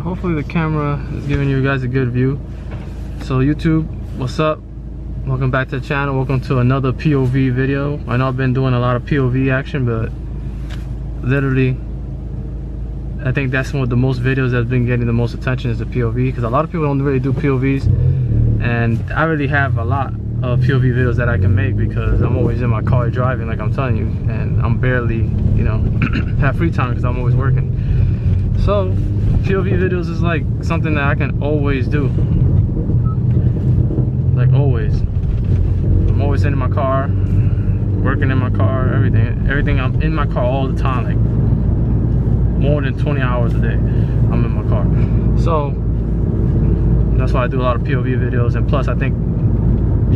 hopefully the camera is giving you guys a good view. So YouTube, what's up? Welcome back to the channel. Welcome to another POV video. I know I've been doing a lot of POV action, but literally I think that's one of the most videos that's been getting the most attention is the POV, because a lot of people don't really do POVs, and I really have a lot of POV videos that I can make because I'm always in my car driving, like I'm telling you, and I'm barely, you know, have free time because I'm always working. So POV videos is like something that I can always do, like always. I'm always in my car, working in my car, everything. I'm in my car all the time, like more than 20 hours a day I'm in my car. So that's why I do a lot of POV videos, and plus I think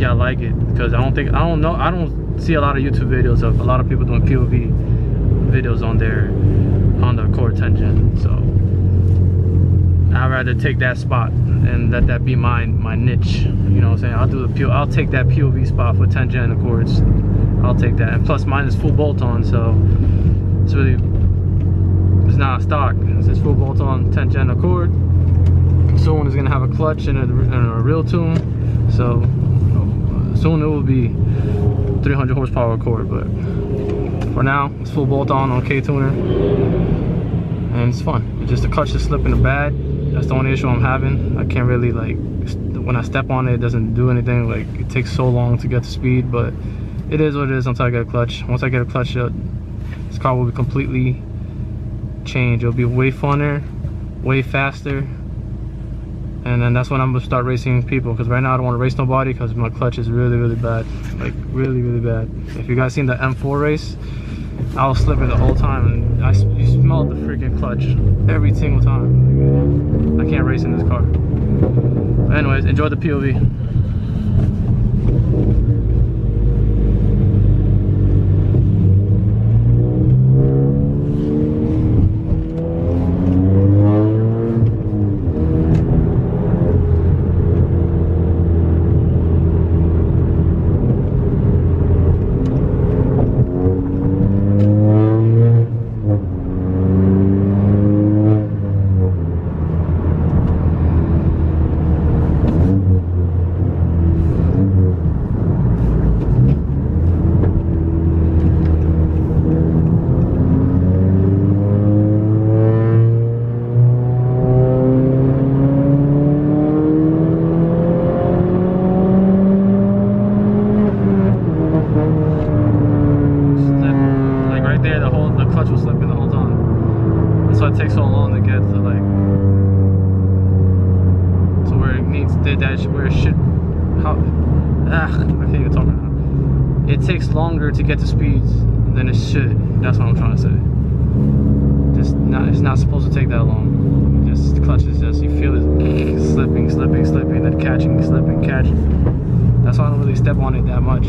I like it because I don't see a lot of YouTube videos of a lot of people doing POV videos on their Honda Accord 10 Gen. So I'd rather take that spot and let that be my niche. You know what I'm saying? I'll take that POV spot for 10 Gen Accords. I'll take that. And plus mine is full bolt-on, so it's not a stock. It's full bolt-on 10 Gen Accord. Soon is gonna have a clutch and a real tune. So soon it will be 300 horsepower Accord, but for now it's full bolt-on KTUNER, and it's fun. It's just the clutch is slipping bad. That's the only issue I'm having. I can't really, like, when I step on it, it doesn't do anything. Like, it takes so long to get to speed, but it is what it is until I get a clutch. Once I get a clutch, this car will be completely changed. It'll be way funner, way faster, and then that's when I'm gonna start racing people, because right now I don't want to race nobody because my clutch is really bad, like really bad. If you guys seen the M4 race, I was slipping the whole time, and you smelled the freaking clutch every single time. I can't race in this car. But anyways, enjoy the POV. It takes so long to get to, like, to where it needs, where it should, I can't even talk right now. It takes longer to get to speeds than it should. That's what I'm trying to say. It's not supposed to take that long. Just the clutch is just, you feel it slipping, then catching, slipping, catching. That's why I don't really step on it that much.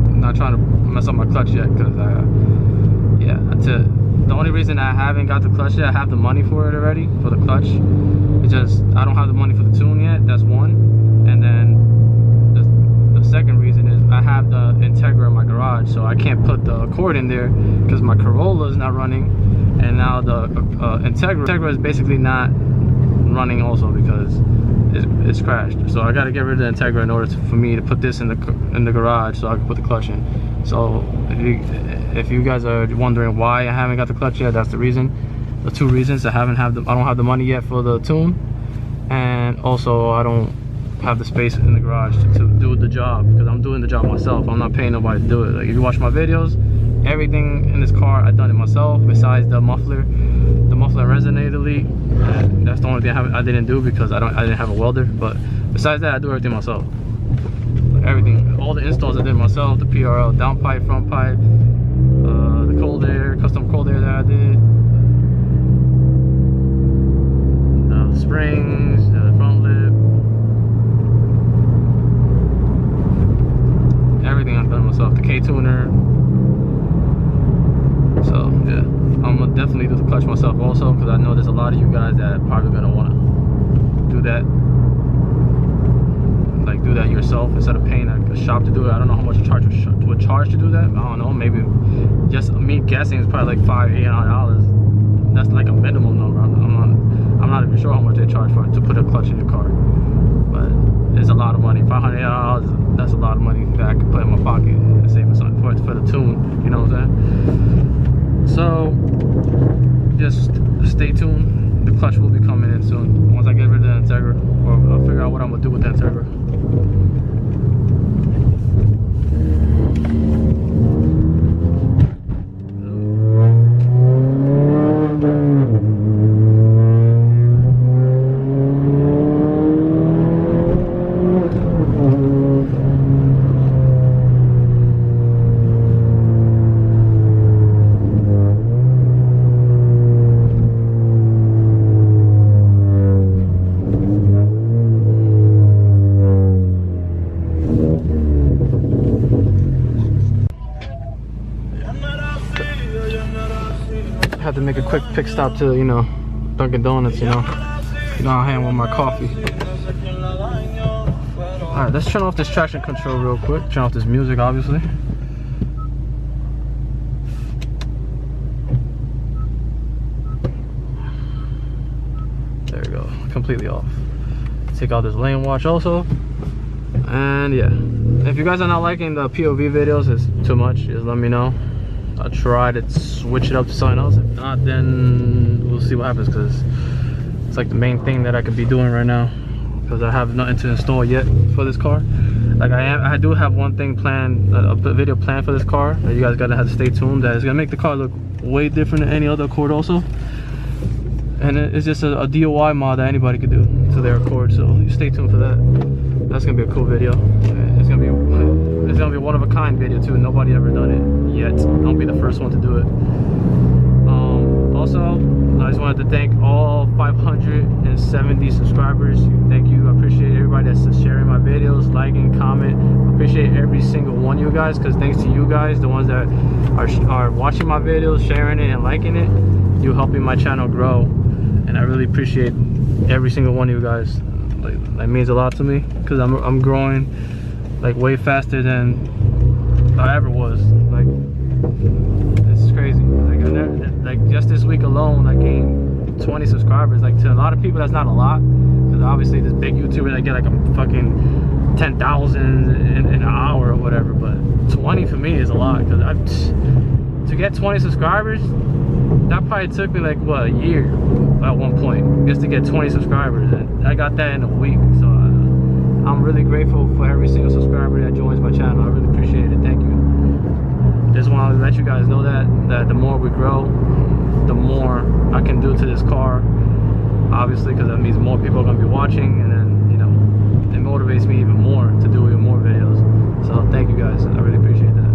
I'm not trying to mess up my clutch yet, because the only reason I haven't got the clutch yet, I have the money for it already, for the clutch. It's just, I don't have the money for the tune yet, that's one. And then the second reason is I have the Integra in my garage, so I can't put the Accord in there because my Corolla is not running. And now the Integra is basically not running also because it's crashed. So I gotta get rid of the Integra in order for me to put this in the garage so I can put the clutch in. So if you guys are wondering why I haven't got the clutch yet, that's the reason. The two reasons: I don't have the money yet for the tune, and also I don't have the space in the garage to do the job, because I'm doing the job myself. I'm not paying nobody to do it. Like, if you watch my videos, everything in this car I've done it myself, besides the muffler resonator leak. That's the only thing I didn't do because I didn't have a welder. But besides that, I do everything myself. Everything, all the installs I did myself. The PRL downpipe, front pipe, the cold air, custom cold air that I did, the springs, the front lip, everything I've done myself. The KTUNER. So yeah, I'm gonna definitely do the clutch myself also, because I know there's a lot of you guys that are probably gonna want to do that. Like, do that yourself instead of paying a shop to do it. I don't know how much it would charge to do that. I don't know, maybe, just me guessing, it's probably like $500–800. That's like a minimum not even sure how much they charge for it to put a clutch in your car, but it's a lot of money. $500, that's a lot of money that I can put in my pocket and save for something for the tune, you know what I'm saying? So just stay tuned. The clutch will be coming in soon once I get rid of the Integra, or I'll figure out what I'm gonna do with the Integra. Had to make a quick pit stop to, you know, Dunkin' Donuts, you know I am with my coffee. Alright, let's turn off this traction control real quick. Turn off this music, obviously. There we go, completely off. Take out this lane watch also. And yeah, if you guys are not liking the POV videos, it's too much, just let me know. I'll try to switch it up to something else. If not, then we'll see what happens, because it's like the main thing that I could be doing right now, because I have nothing to install yet for this car. Like I do have one thing planned, a video planned for this car that you guys gotta have to stay tuned. That is gonna make the car look way different than any other Accord also. And it's just a DIY mod that anybody could do to their Accord, so you stay tuned for that. That's gonna be a cool video. It's gonna be one of a kind video too. Nobody ever done it yet. I'll be the first one to do it. Also, I just wanted to thank all 570 subscribers. Thank you. I appreciate everybody that's sharing my videos, liking, comment. I appreciate every single one of you guys, because thanks to you guys, the ones that are watching my videos, sharing it and liking it, you're helping my channel grow, and I really appreciate every single one of you guys. Like, that means a lot to me, because I'm growing like way faster than I ever was. Like, it's crazy. Like just this week alone, I gained 20 subscribers. Like, to a lot of people that's not a lot, because obviously this big YouTuber, they get like a fucking 10,000 in an hour or whatever, but 20 for me is a lot, because to get 20 subscribers, that probably took me like what, a year at one point just to get 20 subscribers, and I got that in a week. So I'm really grateful for every single subscriber that joins my channel. I really appreciate it. Thank you. Just want to let you guys know that the more we grow, the more I can do to this car, obviously, because that means more people are going to be watching, and then, you know, it motivates me even more to do even more videos. So thank you guys, I really appreciate that.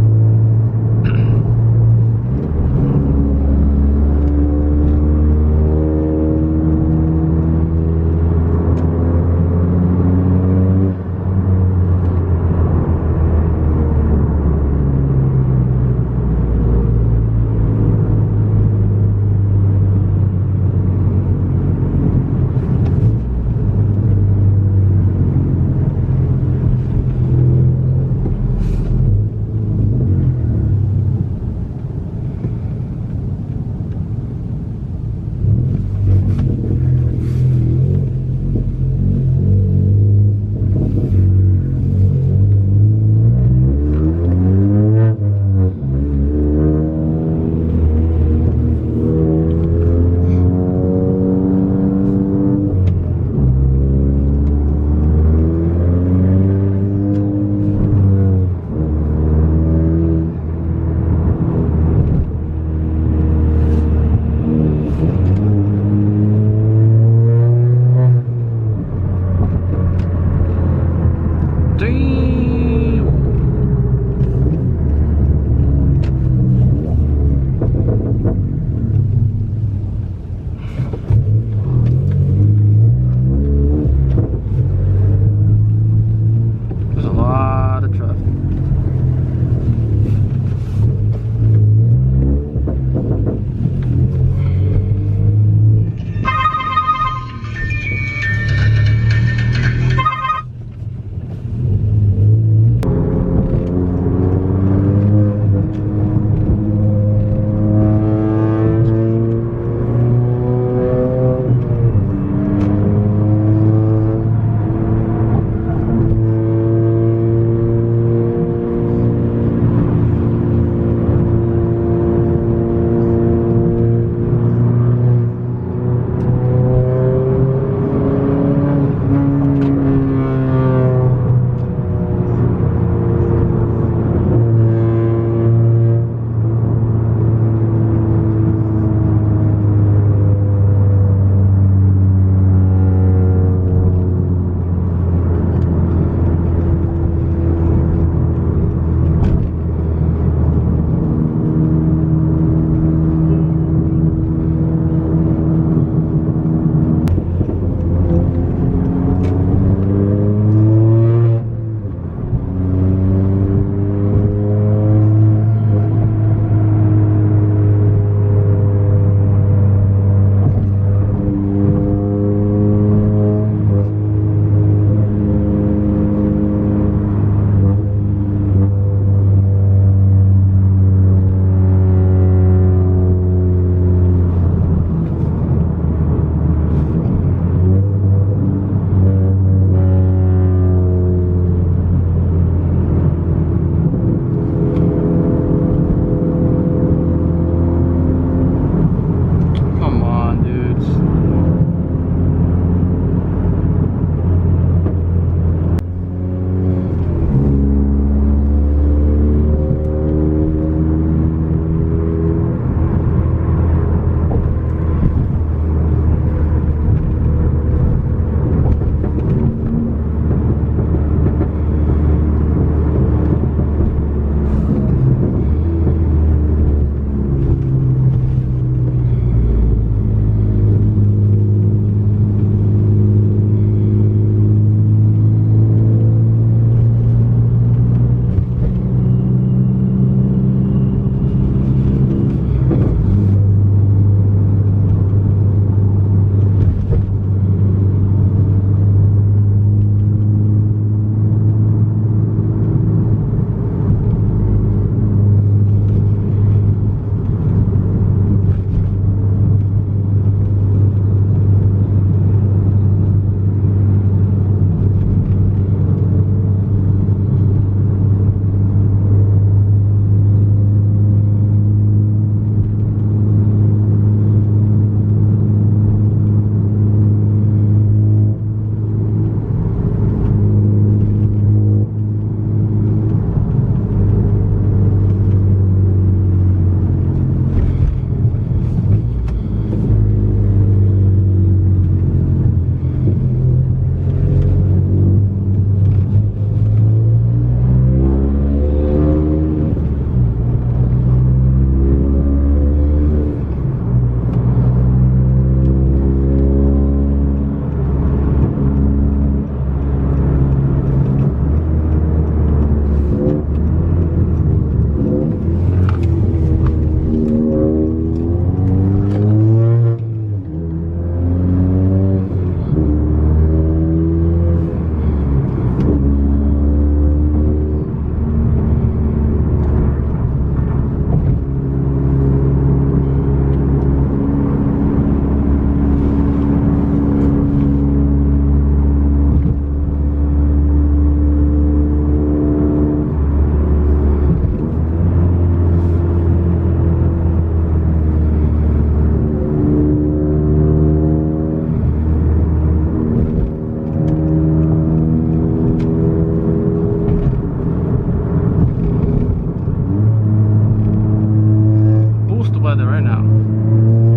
weather right now.